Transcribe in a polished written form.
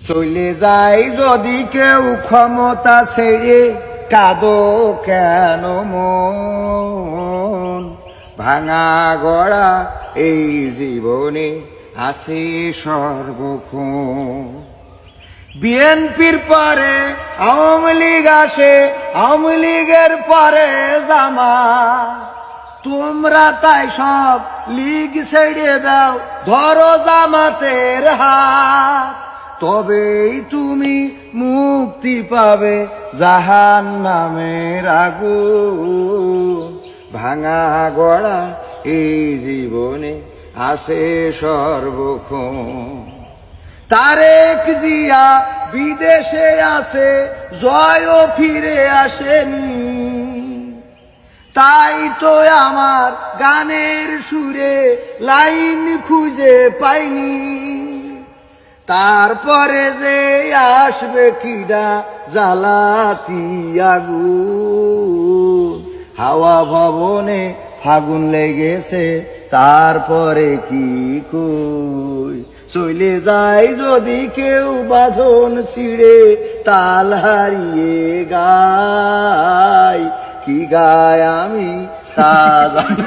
চলে যায় যদি কেউ ক্ষমতা ছেড়ে, কাঁদো কেন মন? ভাঙা গড়া এই জীবনে আছে সর্বক্ষণ। বিএনপির পরে আওয়ামী লীগ আসে, আওয়ামী লীগের পরে জামাত। তোমরা তাই সব লীগ ছেড়ে দাও, ধরো জামাতের হাত। তবেই তুমি মুক্তি পাবে জাহান্নামের আগুন। ভাঙা গড়া এই জীবনে আছে সর্বক্ষণ। তারেক জিয়া বিদেশে আছে, জয়ও ফিরে আসেনি। তাই তো আমার গানের সুরে লাইন খুঁজে পাইনি। তারপরে যে আসবে কিডা জ্বালাতি আগুন। হাওয়া ভবনে ফাগুন লেগেছে, তারপরে কি কই? চলে যায় যদি কেউ বাঁধন ছিঁড়ে, তাল হারিয়ে গায়। কি গায় আমি তা জানি।